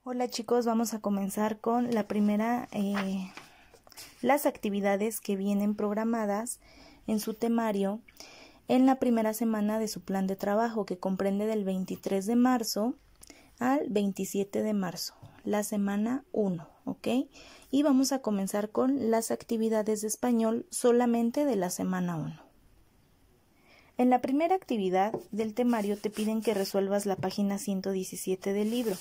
Hola chicos, vamos a comenzar con la primera, las actividades que vienen programadas en su temario en la primera semana de su plan de trabajo, que comprende del 23 de marzo al 27 de marzo, la semana 1, ¿ok? Y vamos a comenzar con las actividades de español solamente de la semana 1. En la primera actividad del temario te piden que resuelvas la página 117 del libro.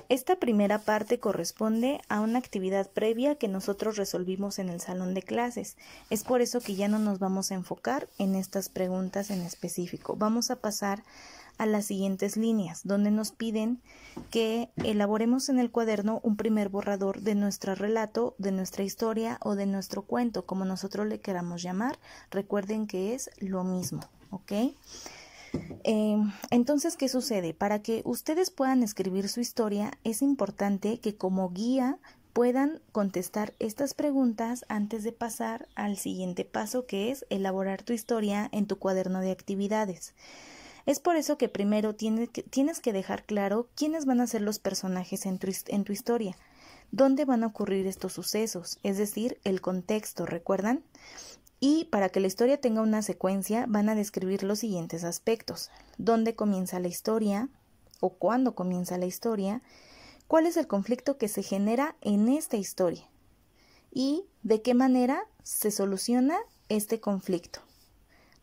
Esta primera parte corresponde a una actividad previa que nosotros resolvimos en el salón de clases. Es por eso que ya no nos vamos a enfocar en estas preguntas en específico. Vamos a pasar a las siguientes líneas, donde nos piden que elaboremos en el cuaderno un primer borrador de nuestro relato, de nuestra historia o de nuestro cuento, como nosotros le queramos llamar. Recuerden que es lo mismo, ¿ok? Entonces, ¿qué sucede? Para que ustedes puedan escribir su historia, es importante que como guía puedan contestar estas preguntas antes de pasar al siguiente paso, que es elaborar tu historia en tu cuaderno de actividades. Es por eso que primero tienes que dejar claro quiénes van a ser los personajes en tu historia, dónde van a ocurrir estos sucesos, es decir, el contexto, ¿recuerdan? Y para que la historia tenga una secuencia, van a describir los siguientes aspectos: dónde comienza la historia o cuándo comienza la historia, cuál es el conflicto que se genera en esta historia y de qué manera se soluciona este conflicto.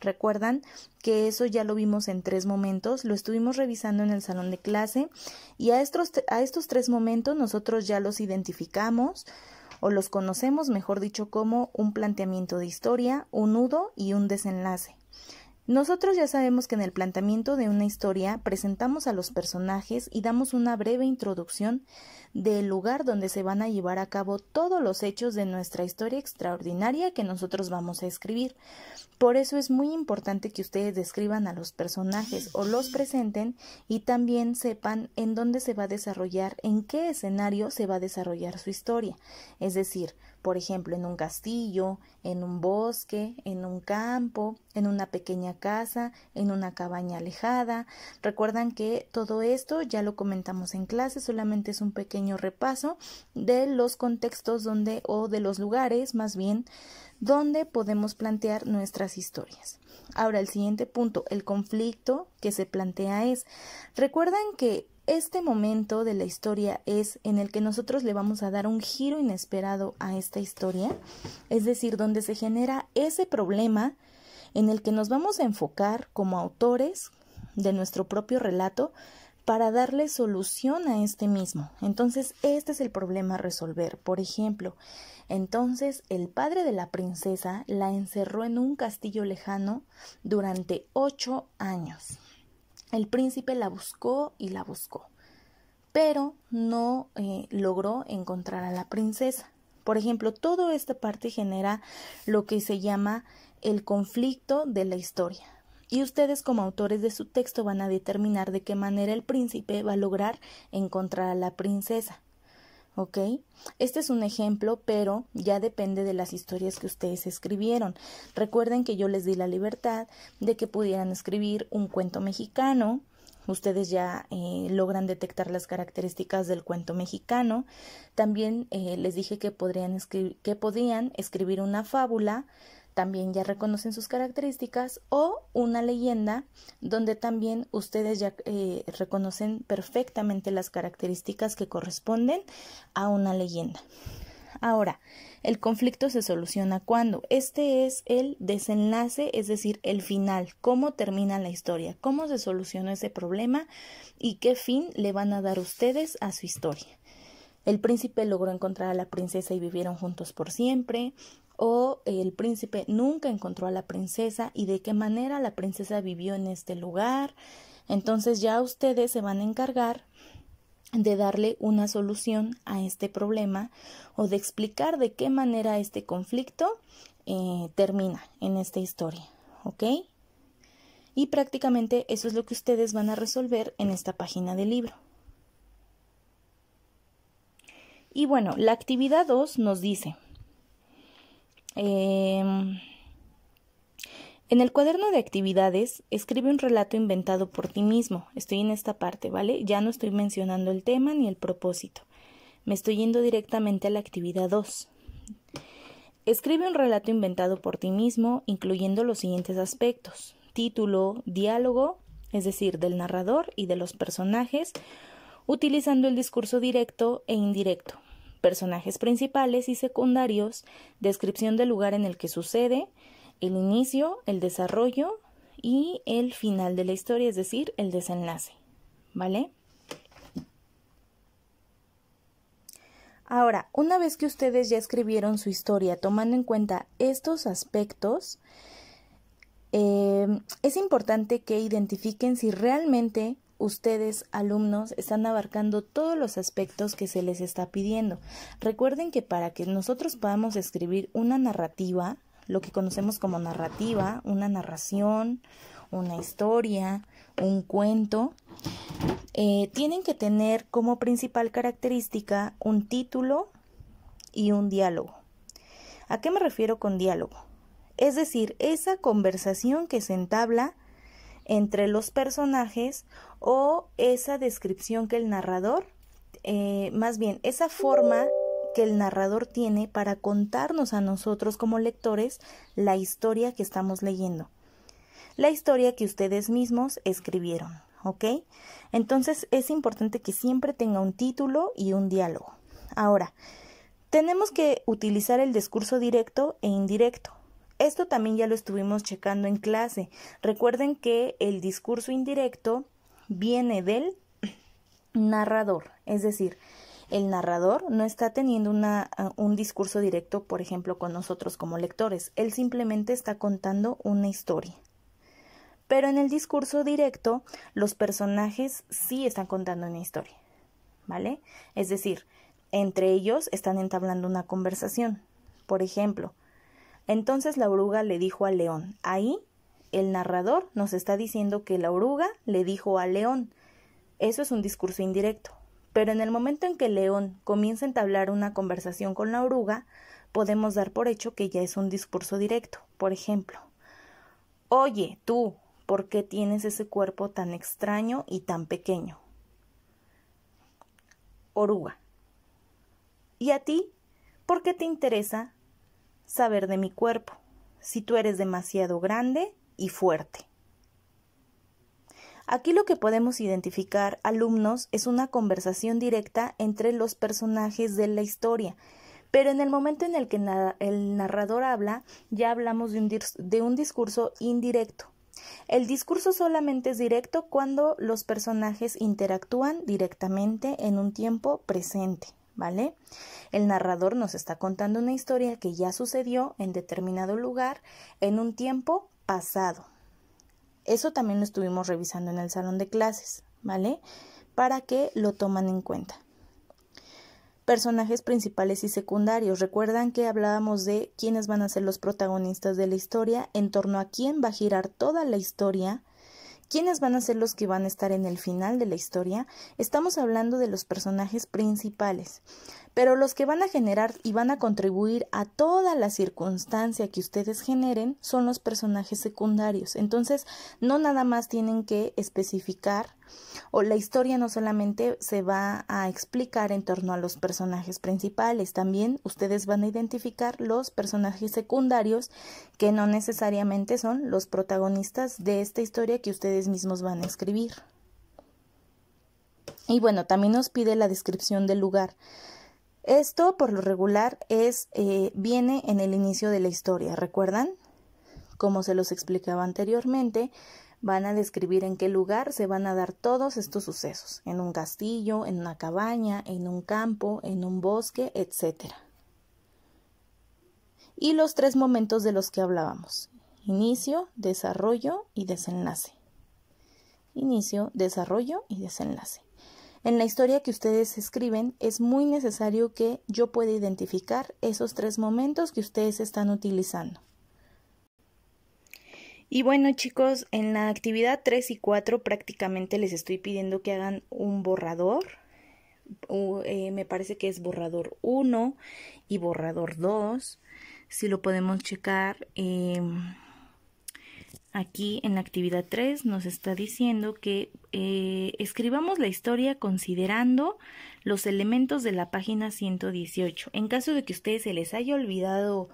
Recuerdan que eso ya lo vimos en 3 momentos, lo estuvimos revisando en el salón de clase y a estos 3 momentos nosotros ya los identificamos o los conocemos, mejor dicho, como un planteamiento de historia, un nudo y un desenlace. Nosotros ya sabemos que en el planteamiento de una historia presentamos a los personajes y damos una breve introducción del lugar donde se van a llevar a cabo todos los hechos de nuestra historia extraordinaria que nosotros vamos a escribir. Por eso es muy importante que ustedes describan a los personajes o los presenten y también sepan en dónde se va a desarrollar, en qué escenario se va a desarrollar su historia. Es decir, por ejemplo, en un castillo, en un bosque, en un campo, en una pequeña casa, en una cabaña alejada. Recuerdan que todo esto ya lo comentamos en clase, solamente es un pequeño repaso de los contextos donde, o de los lugares más bien, donde podemos plantear nuestras historias. Ahora, el siguiente punto, el conflicto que se plantea es, recuerdan que este momento de la historia es en el que nosotros le vamos a dar un giro inesperado a esta historia, es decir, donde se genera ese problema en el que nos vamos a enfocar como autores de nuestro propio relato para darle solución a este mismo. Entonces, este es el problema a resolver. Por ejemplo, entonces el padre de la princesa la encerró en un castillo lejano durante 8 años. El príncipe la buscó y la buscó, pero no logró encontrar a la princesa. Por ejemplo, toda esta parte genera lo que se llama el conflicto de la historia. Y ustedes como autores de su texto van a determinar de qué manera el príncipe va a lograr encontrar a la princesa. ¿Ok? Este es un ejemplo, pero ya depende de las historias que ustedes escribieron. Recuerden que yo les di la libertad de que pudieran escribir un cuento mexicano. Ustedes ya logran detectar las características del cuento mexicano. También les dije que podrían escribir una fábula. También ya reconocen sus características, o una leyenda donde también ustedes ya reconocen perfectamente las características que corresponden a una leyenda. Ahora, el conflicto se soluciona cuando este es el desenlace, es decir, el final, cómo termina la historia, cómo se solucionó ese problema y qué fin le van a dar ustedes a su historia. El príncipe logró encontrar a la princesa y vivieron juntos por siempre, o el príncipe nunca encontró a la princesa y de qué manera la princesa vivió en este lugar. Entonces ya ustedes se van a encargar de darle una solución a este problema o de explicar de qué manera este conflicto termina en esta historia, ¿ok? Y prácticamente eso es lo que ustedes van a resolver en esta página del libro. Y bueno, la actividad 2 nos dice, en el cuaderno de actividades, escribe un relato inventado por ti mismo. Estoy en esta parte, ¿vale? Ya no estoy mencionando el tema ni el propósito. Me estoy yendo directamente a la actividad 2. Escribe un relato inventado por ti mismo, incluyendo los siguientes aspectos: título, diálogo, es decir, del narrador y de los personajes, utilizando el discurso directo e indirecto, personajes principales y secundarios, descripción del lugar en el que sucede, el inicio, el desarrollo y el final de la historia, es decir, el desenlace, ¿vale? Ahora, una vez que ustedes ya escribieron su historia tomando en cuenta estos aspectos, es importante que identifiquen si realmente ustedes, alumnos, están abarcando todos los aspectos que se les está pidiendo. Recuerden que para que nosotros podamos escribir una narrativa, lo que conocemos como narrativa, una narración, una historia, un cuento, tienen que tener como principal característica un título y un diálogo. ¿A qué me refiero con diálogo? Es decir, esa conversación que se entabla entre los personajes o esa descripción que el narrador, más bien esa forma que el narrador tiene para contarnos a nosotros como lectores la historia que estamos leyendo, la historia que ustedes mismos escribieron, ¿ok? Entonces es importante que siempre tenga un título y un diálogo. Ahora, tenemos que utilizar el discurso directo e indirecto. Esto también ya lo estuvimos checando en clase. Recuerden que el discurso indirecto viene del narrador, es decir, el narrador no está teniendo un discurso directo, por ejemplo, con nosotros como lectores. Él simplemente está contando una historia. Pero en el discurso directo, los personajes sí están contando una historia, ¿vale? Es decir, entre ellos están entablando una conversación. Por ejemplo, entonces la oruga le dijo al león. Ahí el narrador nos está diciendo que la oruga le dijo al león. Eso es un discurso indirecto. Pero en el momento en que el león comienza a entablar una conversación con la oruga, podemos dar por hecho que ya es un discurso directo. Por ejemplo, oye, tú, ¿por qué tienes ese cuerpo tan extraño y tan pequeño? Oruga. ¿Y a ti? ¿Por qué te interesa saber de mi cuerpo, si tú eres demasiado grande y fuerte? Aquí lo que podemos identificar, alumnos, es una conversación directa entre los personajes de la historia, pero en el momento en el que el narrador habla, ya hablamos de un discurso indirecto. El discurso solamente es directo cuando los personajes interactúan directamente en un tiempo presente, ¿vale? El narrador nos está contando una historia que ya sucedió en determinado lugar en un tiempo pasado. Eso también lo estuvimos revisando en el salón de clases, ¿vale? Para que lo toman en cuenta. Personajes principales y secundarios. Recuerdan que hablábamos de quiénes van a ser los protagonistas de la historia, en torno a quién va a girar toda la historia, quiénes van a ser los que van a estar en el final de la historia. Estamos hablando de los personajes principales, pero los que van a generar y van a contribuir a toda la circunstancia que ustedes generen son los personajes secundarios. Entonces, no nada más tienen que especificar, o la historia no solamente se va a explicar en torno a los personajes principales, también ustedes van a identificar los personajes secundarios que no necesariamente son los protagonistas de esta historia que ustedes mismos van a escribir. Y bueno, también nos pide la descripción del lugar. Esto por lo regular viene en el inicio de la historia, ¿recuerdan? Como se los explicaba anteriormente, van a describir en qué lugar se van a dar todos estos sucesos, en un castillo, en una cabaña, en un campo, en un bosque, etc. Y los 3 momentos de los que hablábamos: inicio, desarrollo y desenlace. Inicio, desarrollo y desenlace. En la historia que ustedes escriben es muy necesario que yo pueda identificar esos 3 momentos que ustedes están utilizando. Y bueno, chicos, en la actividad 3 y 4 prácticamente les estoy pidiendo que hagan un borrador. Me parece que es borrador 1 y borrador 2. Si lo podemos checar, Aquí en la actividad 3 nos está diciendo que escribamos la historia considerando los elementos de la página 118. En caso de que a ustedes se les haya olvidado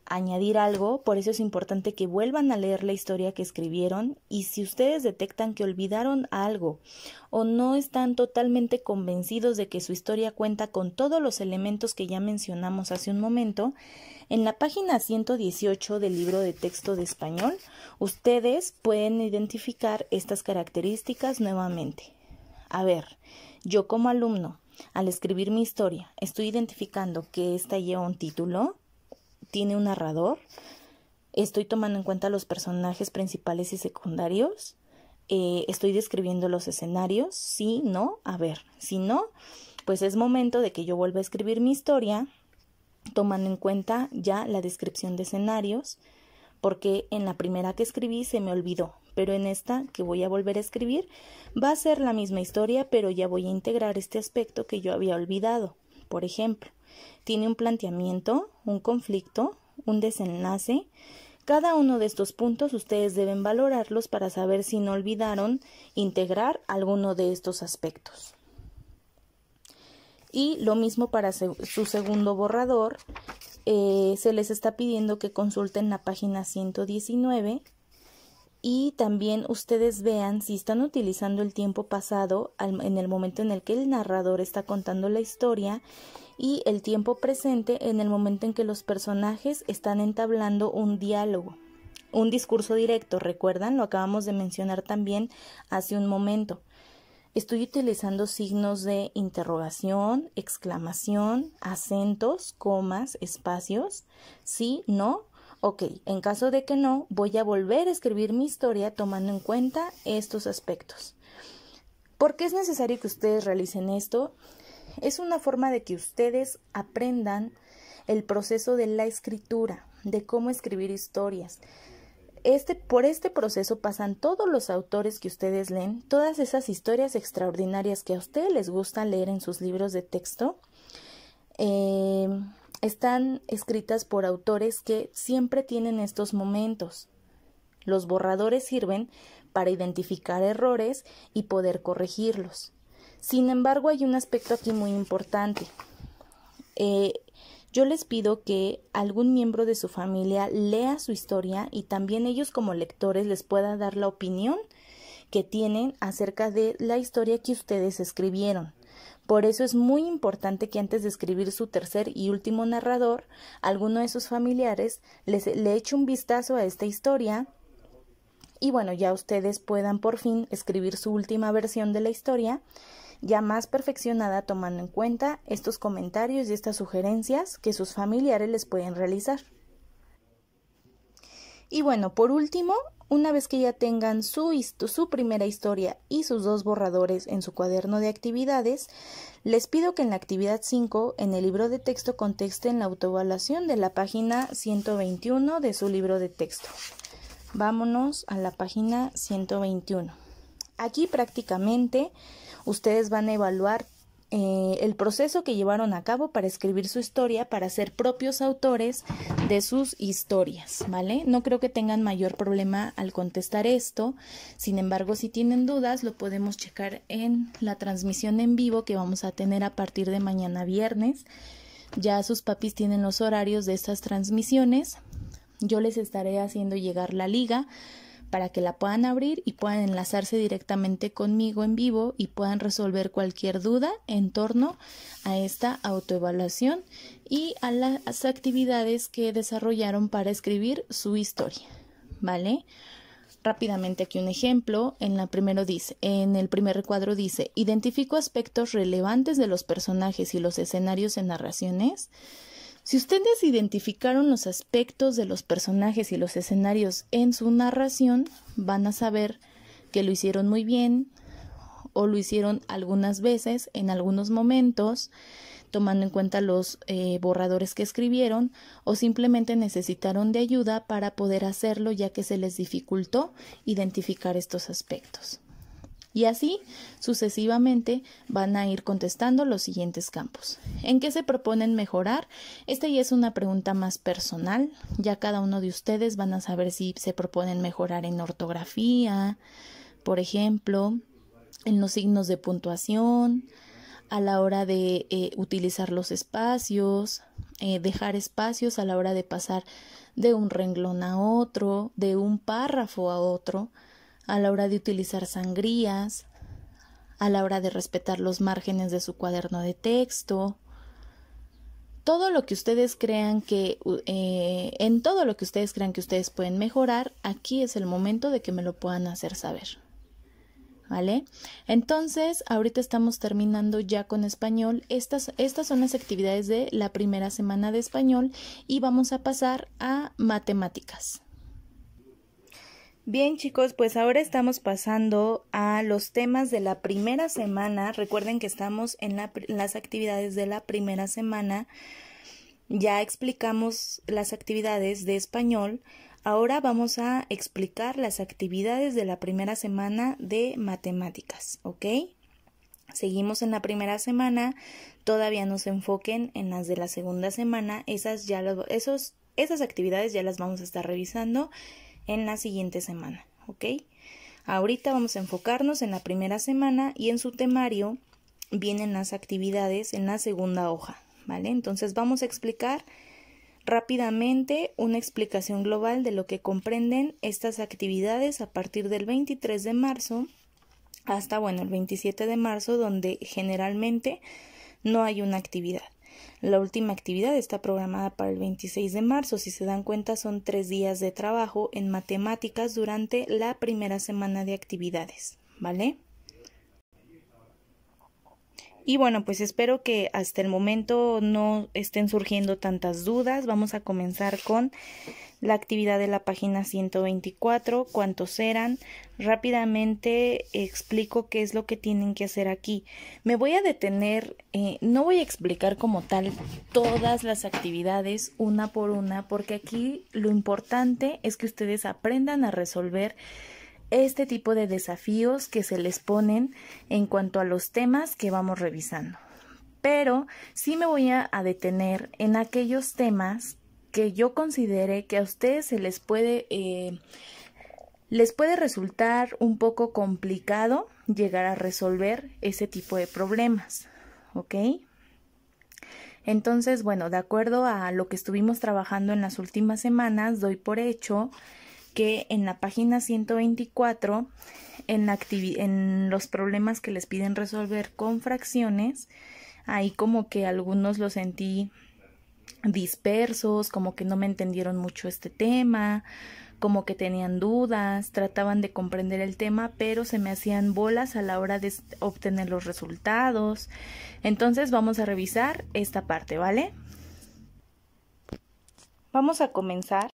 añadir algo, por eso es importante que vuelvan a leer la historia que escribieron, y si ustedes detectan que olvidaron algo o no están totalmente convencidos de que su historia cuenta con todos los elementos que ya mencionamos hace un momento, en la página 118 del libro de texto de español, ustedes pueden identificar estas características nuevamente. A ver, yo como alumno, al escribir mi historia, estoy identificando que esta lleva un título, tiene un narrador, estoy tomando en cuenta los personajes principales y secundarios, estoy describiendo los escenarios, sí, no, a ver, si no, pues es momento de que yo vuelva a escribir mi historia, tomando en cuenta ya la descripción de escenarios, porque en la primera que escribí se me olvidó, pero en esta que voy a volver a escribir va a ser la misma historia, pero ya voy a integrar este aspecto que yo había olvidado. Por ejemplo, tiene un planteamiento, un conflicto, un desenlace. Cada uno de estos puntos ustedes deben valorarlos para saber si no olvidaron integrar alguno de estos aspectos. Y lo mismo para su segundo borrador, se les está pidiendo que consulten la página 119 y también ustedes vean si están utilizando el tiempo pasado en el momento en el que el narrador está contando la historia y el tiempo presente en el momento en que los personajes están entablando un diálogo, un discurso directo. ¿Recuerdan? Lo acabamos de mencionar también hace un momento. Estoy utilizando signos de interrogación, exclamación, acentos, comas, espacios. ¿Sí? ¿No? Ok, en caso de que no, voy a volver a escribir mi historia tomando en cuenta estos aspectos. ¿Por qué es necesario que ustedes realicen esto? Es una forma de que ustedes aprendan el proceso de la escritura, de cómo escribir historias. Por este proceso pasan todos los autores que ustedes leen, todas esas historias extraordinarias que a ustedes les gusta leer en sus libros de texto, están escritas por autores que siempre tienen estos momentos. Los borradores sirven para identificar errores y poder corregirlos. Sin embargo, hay un aspecto aquí muy importante. Yo les pido que algún miembro de su familia lea su historia y también ellos como lectores les pueda dar la opinión que tienen acerca de la historia que ustedes escribieron. Por eso es muy importante que antes de escribir su tercer y último narrador, alguno de sus familiares le eche un vistazo a esta historia y bueno, ya ustedes puedan por fin escribir su última versión de la historia, ya más perfeccionada tomando en cuenta estos comentarios y estas sugerencias que sus familiares les pueden realizar. Y bueno, por último, una vez que ya tengan su primera historia y sus dos borradores en su cuaderno de actividades, les pido que en la actividad 5, en el libro de texto, contesten la autoevaluación de la página 121 de su libro de texto. Vámonos a la página 121. Aquí prácticamente ustedes van a evaluar el proceso que llevaron a cabo para escribir su historia, para ser propios autores de sus historias, ¿vale? No creo que tengan mayor problema al contestar esto. Sin embargo, si tienen dudas, lo podemos checar en la transmisión en vivo que vamos a tener a partir de mañana viernes. Ya sus papis tienen los horarios de estas transmisiones. Yo les estaré haciendo llegar la liga para que la puedan abrir y puedan enlazarse directamente conmigo en vivo y puedan resolver cualquier duda en torno a esta autoevaluación y a las actividades que desarrollaron para escribir su historia, ¿vale? Rápidamente aquí un ejemplo. En el primer recuadro dice: identifico aspectos relevantes de los personajes y los escenarios en narraciones. Si ustedes identificaron los aspectos de los personajes y los escenarios en su narración, van a saber que lo hicieron muy bien o lo hicieron algunas veces, en algunos momentos, tomando en cuenta los borradores que escribieron, o simplemente necesitaron de ayuda para poder hacerlo ya que se les dificultó identificar estos aspectos. Y así, sucesivamente, van a ir contestando los siguientes campos. ¿En qué se proponen mejorar? Esta ya es una pregunta más personal. Ya cada uno de ustedes van a saber si se proponen mejorar en ortografía, por ejemplo, en los signos de puntuación, a la hora de utilizar los espacios, dejar espacios a la hora de pasar de un renglón a otro, de un párrafo a otro, a la hora de utilizar sangrías, a la hora de respetar los márgenes de su cuaderno de texto. Todo lo que ustedes crean que, en todo lo que ustedes crean que ustedes pueden mejorar, aquí es el momento de que me lo puedan hacer saber. ¿Vale? Entonces, ahorita estamos terminando ya con español. Estas son las actividades de la primera semana de español y vamos a pasar a matemáticas. Bien, chicos, pues ahora estamos pasando a los temas de la primera semana. Recuerden que estamos en las actividades de la primera semana. Ya explicamos las actividades de español. Ahora vamos a explicar las actividades de la primera semana de matemáticas, ¿ok? Seguimos en la primera semana. Todavía no se enfoquen en las de la segunda semana. Esas actividades ya las vamos a estar revisando en la siguiente semana, ¿ok? Ahorita vamos a enfocarnos en la primera semana y en su temario vienen las actividades en la segunda hoja, ¿vale? Entonces vamos a explicar rápidamente una explicación global de lo que comprenden estas actividades a partir del 23 de marzo hasta, el 27 de marzo, donde generalmente no hay una actividad. La última actividad está programada para el 26 de marzo. Si se dan cuenta, son 3 días de trabajo en matemáticas durante la primera semana de actividades, ¿vale? Y bueno, pues espero que hasta el momento no estén surgiendo tantas dudas. Vamos a comenzar con la actividad de la página 124, cuántos eran. Rápidamente explico qué es lo que tienen que hacer aquí. Me voy a detener, no voy a explicar como tal todas las actividades una por una, porque aquí lo importante es que ustedes aprendan a resolver este tipo de desafíos que se les ponen en cuanto a los temas que vamos revisando. Pero sí me voy a detener en aquellos temas que yo considere que a ustedes se les puede resultar un poco complicado llegar a resolver ese tipo de problemas, ¿ok? Entonces, de acuerdo a lo que estuvimos trabajando en las últimas semanas, doy por hecho que en la página 124, en los problemas que les piden resolver con fracciones, ahí como que algunos los sentí dispersos, como que no me entendieron mucho este tema, como que tenían dudas, trataban de comprender el tema, pero se me hacían bolas a la hora de obtener los resultados. Entonces vamos a revisar esta parte, ¿vale? Vamos a comenzar